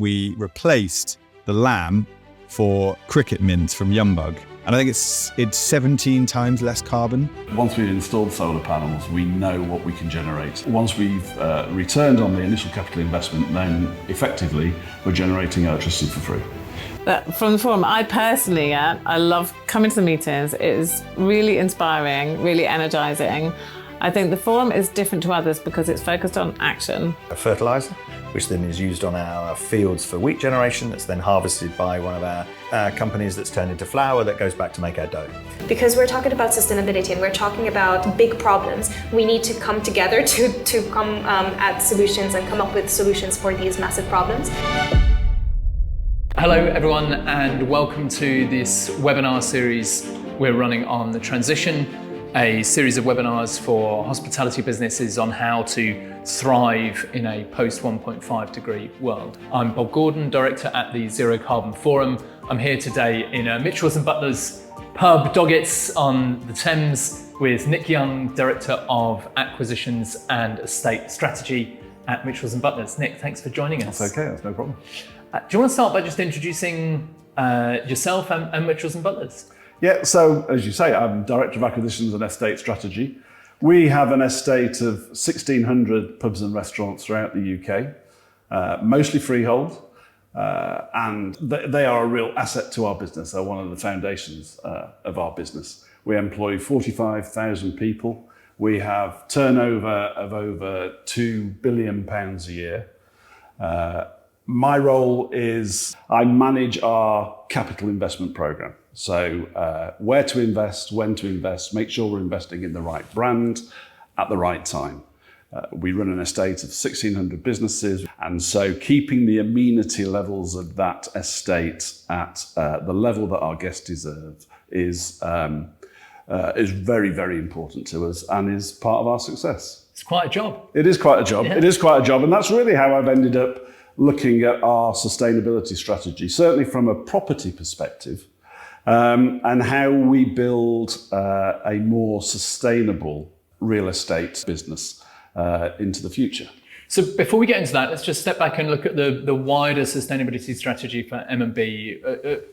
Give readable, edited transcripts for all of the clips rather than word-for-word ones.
we replaced the lamb for cricket mince from Yumbug. And I think it's 17 times less carbon. Once we've installed solar panels, we know what we can generate. Once we've returned on the initial capital investment, then effectively we're generating electricity for free. But from the forum, I personally, I love coming to the meetings. It is really inspiring, really energizing. I think the forum is different to others because it's focused on action. A fertiliser, which then is used on our fields for wheat generation, that's then harvested by one of our companies that's turned into flour that goes back to make our dough. Because we're talking about sustainability and we're talking about big problems, we need to come together to come at solutions and come up with solutions for these massive problems. Hello everyone, and welcome to this webinar series we're running on the transition, a series of webinars for hospitality businesses on how to thrive in a post 1.5 degree world. I'm Bob Gordon, Director at the Zero Carbon Forum. I'm here today in Mitchells and Butlers pub, Doggett's on the Thames, with Nick Young, Director of Acquisitions and Estate Strategy at Mitchells and Butlers. Nick, thanks for joining us. That's okay, that's no problem. Do you want to start by just introducing yourself and Mitchells and Butlers? Yeah, so as you say, I'm Director of Acquisitions and Estate Strategy. We have an estate of 1,600 pubs and restaurants throughout the UK, mostly freehold, and they are a real asset to our business. They're one of the foundations of our business. We employ 45,000 people. We have turnover of over £2 billion a year. My role is I manage our capital investment program. So where to invest, when to invest, make sure we're investing in the right brand at the right time. We run an estate of 1,600 businesses, and so keeping the amenity levels of that estate at the level that our guests deserve is very, very important to us and is part of our success. It's quite a job. It is quite a job. Yeah. It is quite a job, and that's really how I've ended up looking at our sustainability strategy, certainly from a property perspective, and how we build a more sustainable real estate business into the future. So before we get into that, let's just step back and look at the wider sustainability strategy for M&B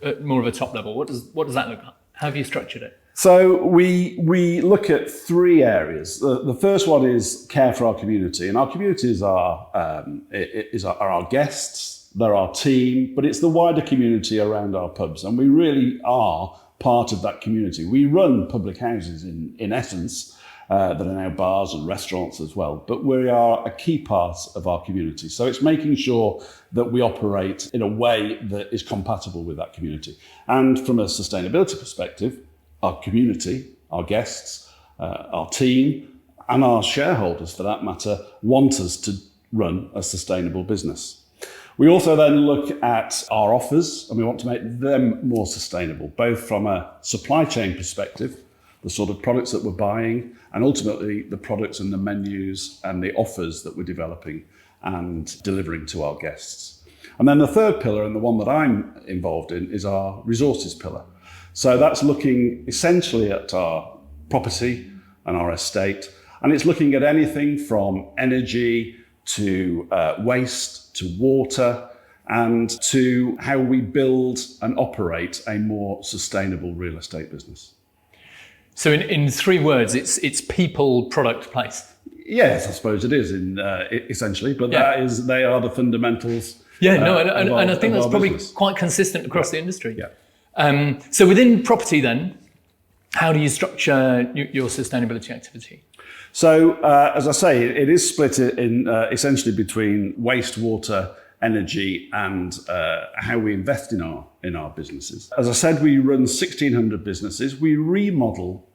at more of a top level. What does that look like? How have you structured it? So we look at three areas. The first one is care for our community, and our communities are our guests, they're our team, but it's the wider community around our pubs, and we really are part of that community. We run public houses in essence that are now bars and restaurants as well, but we are a key part of our community. So it's making sure that we operate in a way that is compatible with that community. And from a sustainability perspective, our community, our guests, our team, and our shareholders, for that matter, want us to run a sustainable business. We also then look at our offers, and we want to make them more sustainable, both from a supply chain perspective, the sort of products that we're buying, and ultimately the products and the menus and the offers that we're developing and delivering to our guests. And then the third pillar, and the one that I'm involved in, is our resources pillar. So that's looking essentially at our property and our estate, and it's looking at anything from energy to waste to water, and to how we build and operate a more sustainable real estate business. So in three words, it's people, product, place. Yes, I suppose it is essentially, but Yeah. they are the fundamentals. Yeah, and I think that's probably business. quite consistent across the industry. Yeah. So within property then, how do you structure your sustainability activity? So as I say, it is split in essentially between wastewater, energy, and how we invest in our businesses. As I said, we run 1,600 businesses. We remodel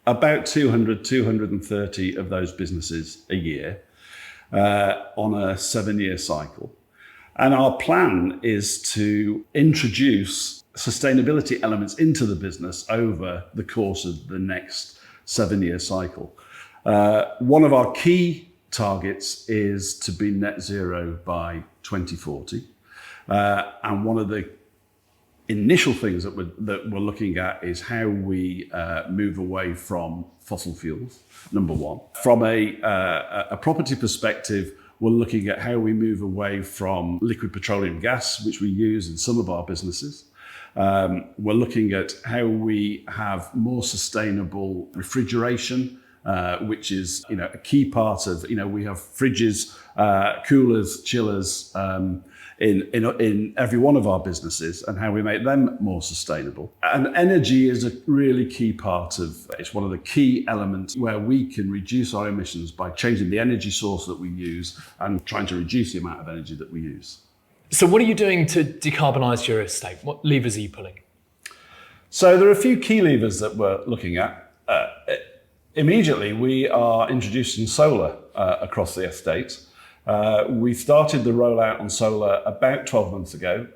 about 230 of those businesses a year on a 7-year cycle. And our plan is to introduce sustainability elements into the business over the course of the next 7-year cycle. One of our key targets is to be net zero by 2040. And one of the initial things that we're looking at is how we move away from fossil fuels, number one. From a property perspective, We're looking at how we move away from liquid petroleum gas, which we use in some of our businesses. We're looking at how we have more sustainable refrigeration, which is, a key part of, we have fridges, coolers, chillers in every one of our businesses, and how we make them more sustainable. And energy is a really key part of, it's one of the key elements where we can reduce our emissions by changing the energy source that we use and trying to reduce the amount of energy that we use. So what are you doing to decarbonise your estate? What levers are you pulling? So there are a few key levers that we're looking at. Immediately, we are introducing solar across the estate. We started the rollout on solar about 12 months ago,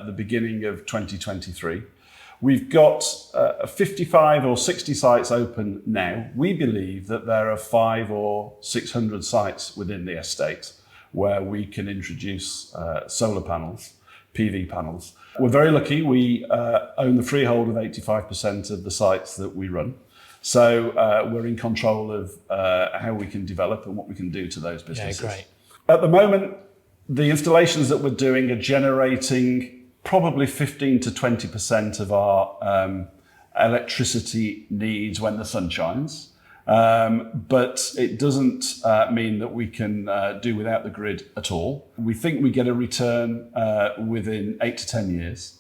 the beginning of 2023. We've got 55 or 60 sites open now. We believe that there are 500 or 600 sites within the estate where we can introduce solar panels, PV panels. We're very lucky. We own the freehold of 85% of the sites that we run. So we're in control of how we can develop and what we can do to those businesses. Yeah, great. At the moment, the installations that we're doing are generating probably 15 to 20% of our electricity needs when the sun shines. But it doesn't mean that we can do without the grid at all. We think we get a return within 8 to 10 years.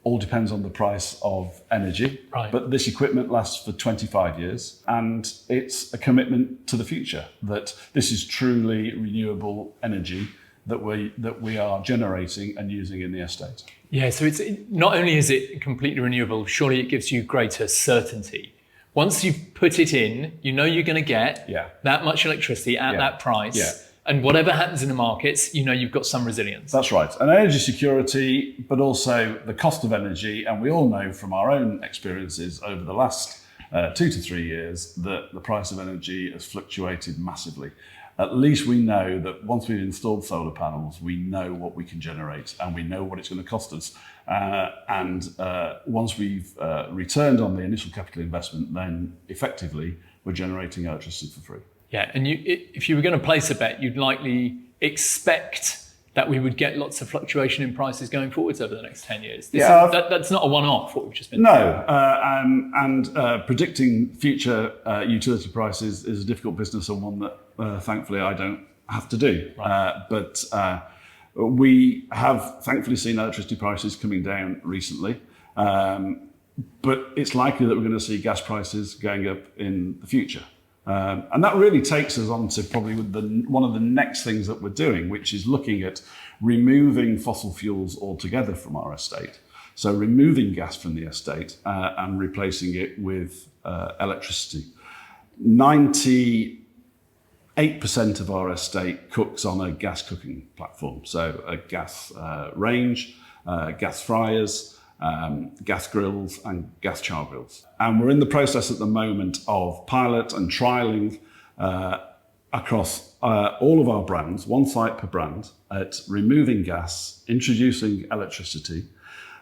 All depends on the price of energy. Right. But this equipment lasts for 25 years, and it's a commitment to the future that this is truly renewable energy that we are generating and using in the estate. Yeah, so it's not only is it completely renewable, surely it gives you greater certainty. Once you've put it in, you know you're going to get that much electricity at that price. Yeah. And whatever happens in the markets, you know you've got some resilience. That's right. And energy security, but also the cost of energy. And we all know from our own experiences over the last 2 to 3 years that the price of energy has fluctuated massively. At least we know that once we've installed solar panels, we know what we can generate and we know what it's going to cost us. Once we've returned on the initial capital investment, then effectively we're generating electricity for free. Yeah, and if you were going to place a bet, you'd likely expect that we would get lots of fluctuation in prices going forwards over the next 10 years. That's not a one-off, what we've just been No, predicting future utility prices is a difficult business and one that thankfully I don't have to do. Right. But we have thankfully seen electricity prices coming down recently. But it's likely that we're going to see gas prices going up in the future. And that really takes us on to probably one of the next things that we're doing, which is looking at removing fossil fuels altogether from our estate. So removing gas from the estate and replacing it with electricity. 98% of our estate cooks on a gas cooking platform. So a gas range, gas fryers, gas grills and gas char grills. And we're in the process at the moment of pilot and trialling across all of our brands, one site per brand, at removing gas, introducing electricity.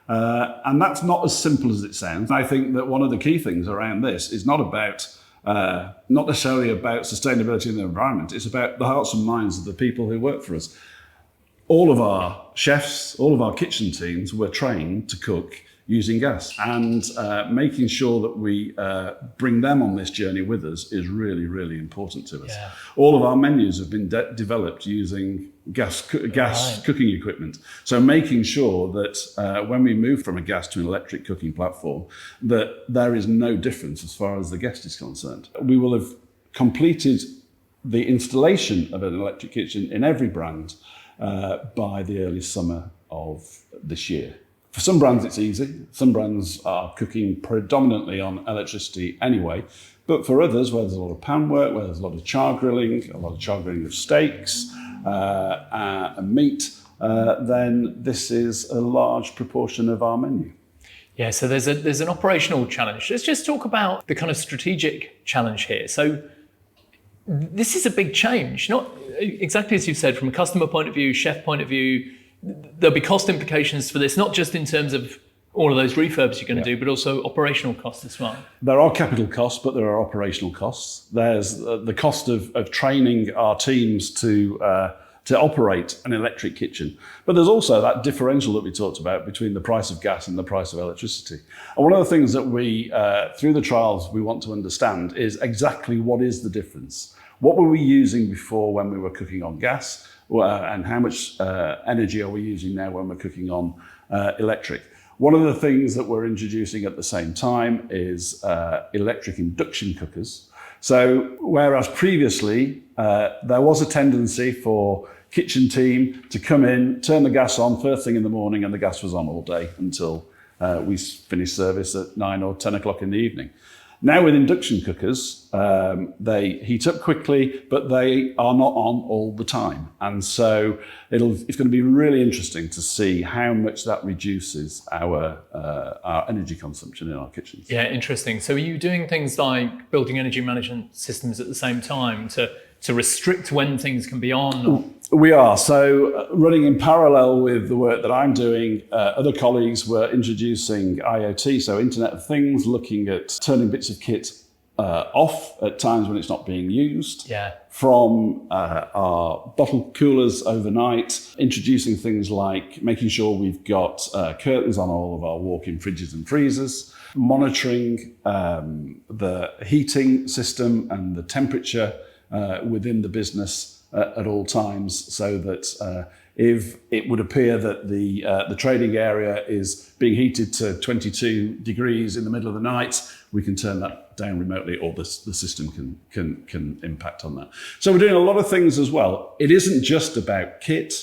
And that's not as simple as it sounds. I think that one of the key things around this is not necessarily about sustainability in the environment, it's about the hearts and minds of the people who work for us. All of our chefs, all of our kitchen teams were trained to cook using gas, and making sure that we bring them on this journey with us is really, really important to us. Yeah. All of our menus have been developed using gas cooking equipment. So making sure that when we move from a gas to an electric cooking platform, that there is no difference as far as the guest is concerned. We will have completed the installation of an electric kitchen in every brand by the early summer of this year. For some brands it's easy, some brands are cooking predominantly on electricity anyway, but for others where there's a lot of pan work, where there's a lot of char grilling of steaks and meat, then this is a large proportion of our menu. Yeah, so there's an operational challenge. Let's just talk about the kind of strategic challenge here. So this is a big change, not exactly as you've said, from a customer point of view, chef point of view. There'll be cost implications for this, not just in terms of all of those refurbs you're going to do, but also operational costs as well. There are capital costs, but there are operational costs. There's the cost of training our teams to operate an electric kitchen. But there's also that differential that we talked about between the price of gas and the price of electricity. And one of the things that we, through the trials, we want to understand is exactly what is the difference. What were we using before when we were cooking on gas? And how much energy are we using now when we're cooking on electric? One of the things that we're introducing at the same time is electric induction cookers. So whereas previously there was a tendency for kitchen team to come in, turn the gas on first thing in the morning, and the gas was on all day until we finished service at 9 or 10 o'clock in the evening. Now with induction cookers, they heat up quickly, but they are not on all the time. And so it's going to be really interesting to see how much that reduces our energy consumption in our kitchens. Yeah, interesting. So are you doing things like building energy management systems at the same time to restrict when things can be on? We are. So running in parallel with the work that I'm doing, other colleagues were introducing IoT, so Internet of Things, looking at turning bits of kit off at times when it's not being used. Yeah. From our bottle coolers overnight, introducing things like making sure we've got curtains on all of our walk-in fridges and freezers, monitoring the heating system and the temperature within the business at all times, so that if it would appear that the trading area is being heated to 22 degrees in the middle of the night, we can turn that down remotely, or the system can impact on that. So we're doing a lot of things as well. It isn't just about kit,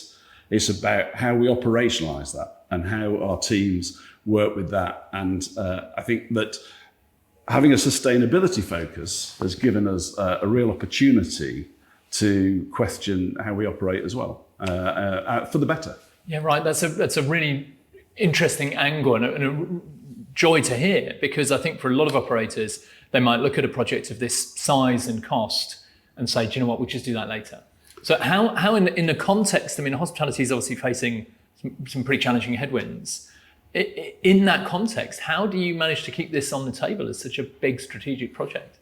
it's about how we operationalize that and how our teams work with that. And I think that having a sustainability focus has given us a real opportunity to question how we operate as well, for the better. Yeah, right. That's a really interesting angle and a joy to hear, because I think for a lot of operators, they might look at a project of this size and cost and say, do you know what, we'll just do that later. So how in the context, I mean, hospitality is obviously facing some pretty challenging headwinds. In that context, how do you manage to keep this on the table as such a big strategic project?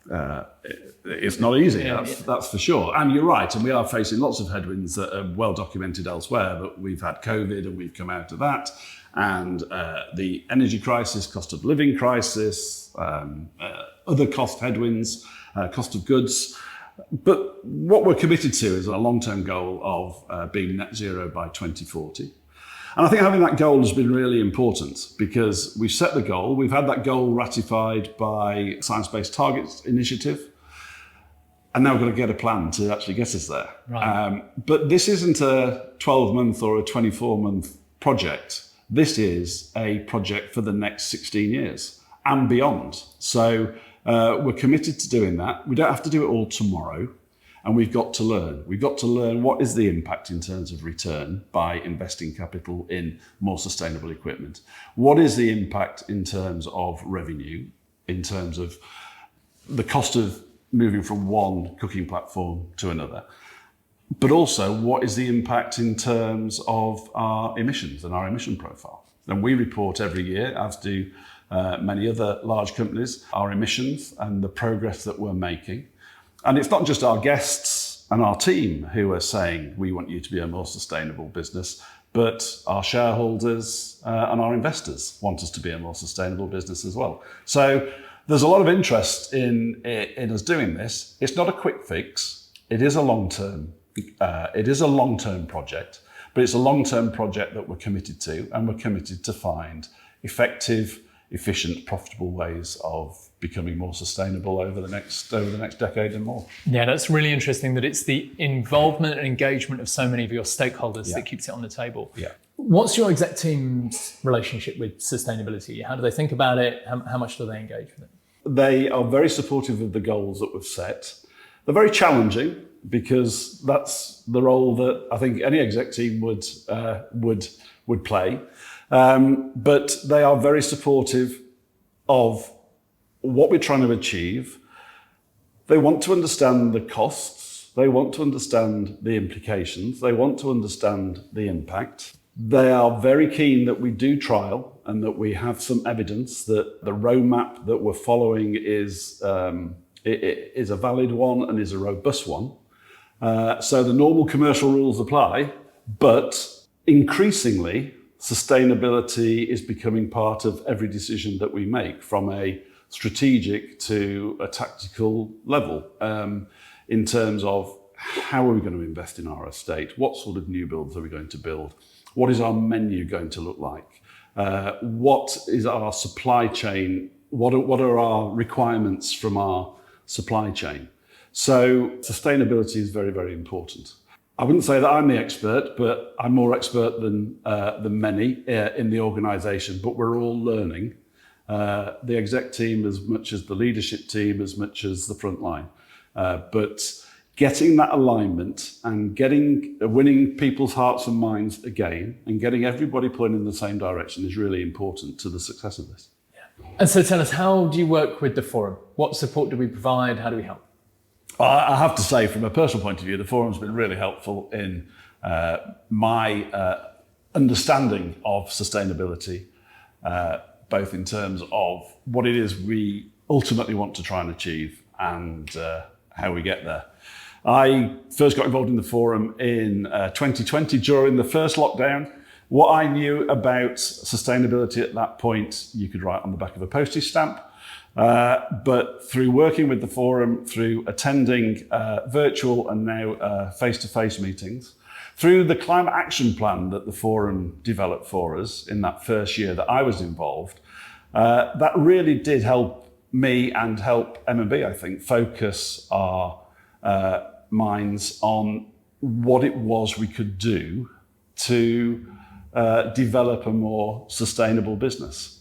It's not easy, that's for sure. And you're right, and we are facing lots of headwinds that are well documented elsewhere, but we've had COVID and we've come out of that. And the energy crisis, cost of living crisis, other cost headwinds, cost of goods. But what we're committed to is a long-term goal of being net zero by 2040. And I think having that goal has been really important, because we've set the goal. We've had that goal ratified by Science Based Targets Initiative. And now we've got to get a plan to actually get us there. Right. But this isn't a 12-month or a 24-month project. This is a project for the next 16 years and beyond. So we're committed to doing that. We don't have to do it all tomorrow. And we've got to learn. We've got to learn what is the impact in terms of return by investing capital in more sustainable equipment. What is the impact in terms of revenue, in terms of the cost of moving from one cooking platform to another? But also, what is the impact in terms of our emissions and our emission profile? And we report every year, as do many other large companies, our emissions and the progress that we're making. And it's not just our guests and our team who are saying, we want you to be a more sustainable business, but our shareholders and our investors want us to be a more sustainable business as well. So there's a lot of interest in us doing this. It's not a quick fix. It is a long-term project, but it's a long-term project that we're committed to, and we're committed to find effective, efficient, profitable ways of becoming more sustainable over the next decade and more. Yeah, that's really interesting that it's the involvement and engagement of so many of your stakeholders that keeps it on the table. Yeah. What's your exec team's relationship with sustainability? How do they think about it? How much do they engage with it? They are very supportive of the goals that we've set. They're very challenging, because that's the role that I think any exec team would play. But they are very supportive of what we're trying to achieve. They want to understand the costs. They want to understand the implications. They want to understand the impact. They are very keen that we do trial and that we have some evidence that the roadmap that we're following is a valid one and is a robust one. So the normal commercial rules apply, but increasingly, sustainability is becoming part of every decision that we make, from a strategic to a tactical level, in terms of how are we going to invest in our estate? What sort of new builds are we going to build? What is our menu going to look like? What is our supply chain? What are our requirements from our supply chain? So sustainability is very, very important. I wouldn't say that I'm the expert, but I'm more expert than many in the organisation, but we're all learning. The exec team as much as the leadership team, as much as the front line. But getting that alignment and winning people's hearts and minds again and getting everybody pulling in the same direction is really important to the success of this. Yeah. And so tell us, how do you work with the forum? What support do we provide? How do we help? I have to say, from a personal point of view, the forum's been really helpful in my understanding of sustainability, both in terms of what it is we ultimately want to try and achieve and how we get there. I first got involved in the forum in 2020 during the first lockdown. What I knew about sustainability at that point, you could write on the back of a postage stamp. But through working with the forum, through attending virtual and now face-to-face meetings, through the climate action plan that the forum developed for us in that first year that I was involved, that really did help me and help M&B, I think, focus our minds on what it was we could do to develop a more sustainable business.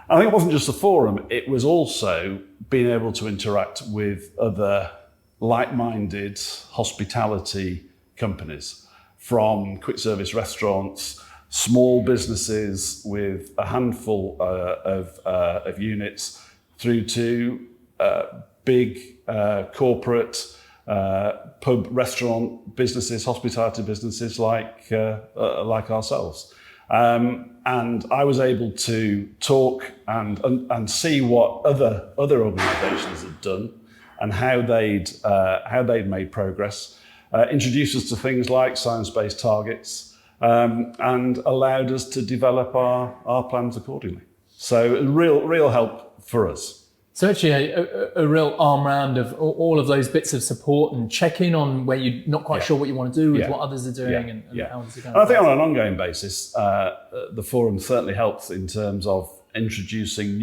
I think it wasn't just the forum, it was also being able to interact with other like-minded hospitality companies, from quick service restaurants, small businesses with a handful of units, through to big corporate pub, restaurant businesses, hospitality businesses like ourselves. And I was able to talk and see what other organisations had done and how they'd made progress, introduced us to things like science-based targets, and allowed us to develop our plans accordingly. So real help for us. So actually a real arm round of all of those bits of support and check in on where you're not quite sure what you want to do with what others are doing and how is it going. And I think on an ongoing basis, the forum certainly helps in terms of introducing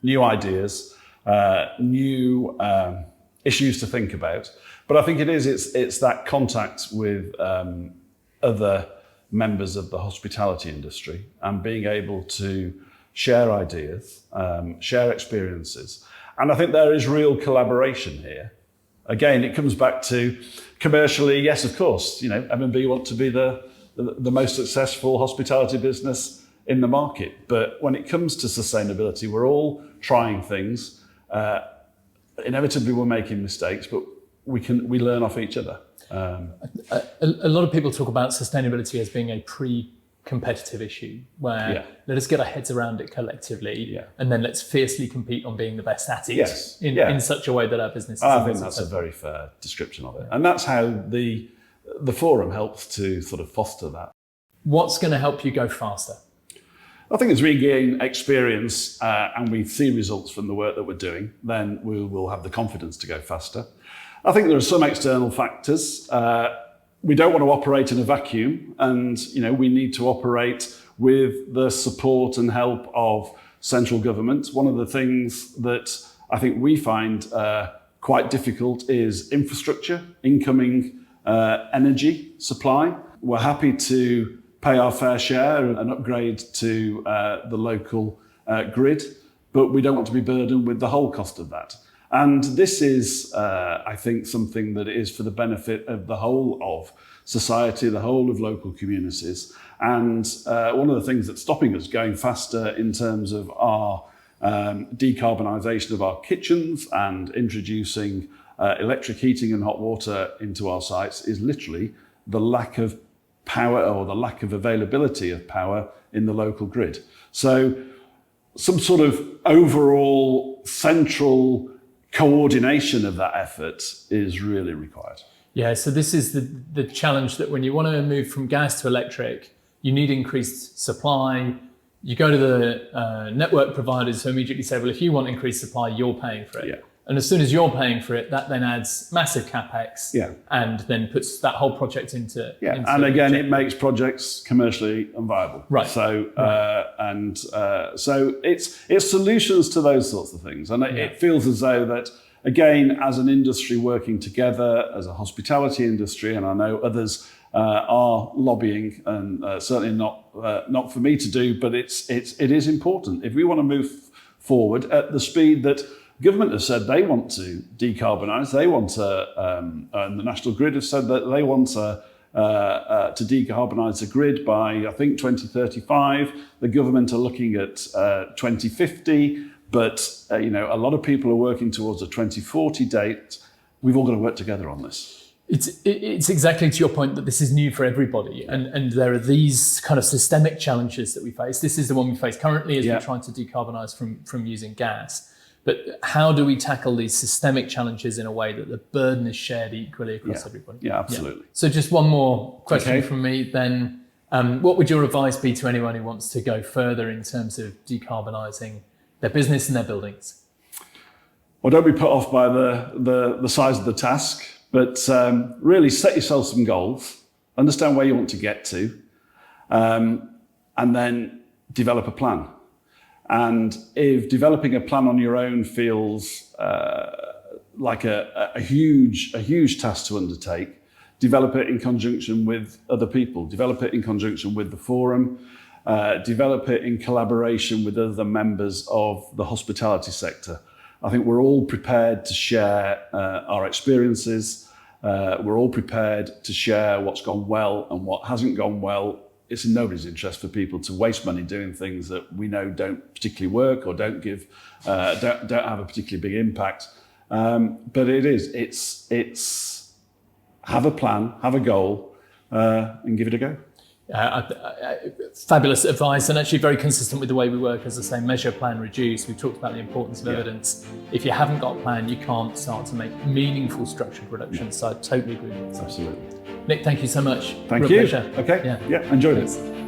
new ideas, new issues to think about. But I think it's that contact with other members of the hospitality industry and being able to share ideas, share experiences. And I think there is real collaboration here. Again, it comes back to commercially, yes, of course, M&B want to be the most successful hospitality business in the market. But when it comes to sustainability, we're all trying things. Inevitably, we're making mistakes, but we learn off each other. A lot of people talk about sustainability as being a competitive issue where let us get our heads around it collectively and then let's fiercely compete on being the best at it in such a way that our business is I think that's a very fair description of it. And that's how the forum helps to sort of foster that. What's going to help you go faster? I think as we gain experience and we see results from the work that we're doing, then we will have the confidence to go faster. I think there are some external factors. We don't want to operate in a vacuum, and we need to operate with the support and help of central government. One of the things that I think we find quite difficult is infrastructure, incoming energy supply. We're happy to pay our fair share and upgrade to the local grid, but we don't want to be burdened with the whole cost of that. And this is, I think, something that is for the benefit of the whole of society, the whole of local communities. And one of the things that's stopping us going faster in terms of our decarbonisation of our kitchens and introducing electric heating and hot water into our sites is literally the lack of power or the lack of availability of power in the local grid. So some sort of overall central coordination of that effort is really required. Yeah, so this is the challenge, that when you want to move from gas to electric, you need increased supply. You go to the network providers who immediately say, well, if you want increased supply, you're paying for it. Yeah. And as soon as you're paying for it, that then adds massive capex, Yeah. and then puts that whole project into. Yeah, into and again, it makes projects commercially unviable. Right. So so it's solutions to those sorts of things, and it feels as though that, again, as an industry working together, as a hospitality industry, and I know others are lobbying, and certainly not for me to do, but it is important if we want to move forward at the speed that government has said they want to decarbonise. They want to, and the National Grid has said that they want to decarbonise the grid by, I think, 2035. The government are looking at 2050, but a lot of people are working towards a 2040 date. We've all got to work together on this. It's exactly to your point that this is new for everybody, and there are these kind of systemic challenges that we face. This is the one we face currently as we're trying to decarbonise from using gas. But how do we tackle these systemic challenges in a way that the burden is shared equally across everybody? Yeah, absolutely. So just one more question from me then. What would your advice be to anyone who wants to go further in terms of decarbonising their business and their buildings? Well, don't be put off by the size of the task, but really set yourself some goals, understand where you want to get to, and then develop a plan. And if developing a plan on your own feels like a huge task to undertake, develop it in conjunction with other people, develop it in conjunction with the forum, develop it in collaboration with other members of the hospitality sector. I think we're all prepared to share our experiences. We're all prepared to share what's gone well and what hasn't gone well. It's in nobody's interest for people to waste money doing things that we know don't particularly work or don't have a particularly big impact. But it's have a plan, have a goal, and give it a go. Fabulous advice, and actually very consistent with the way we work. As I say, measure, plan, reduce. We've talked about the importance of evidence. If you haven't got a plan, you can't start to make meaningful structured reductions. So I totally agree with that. Absolutely. Nick, thank you so much. Thank Real you. Pleasure. Okay. Yeah, enjoyed it.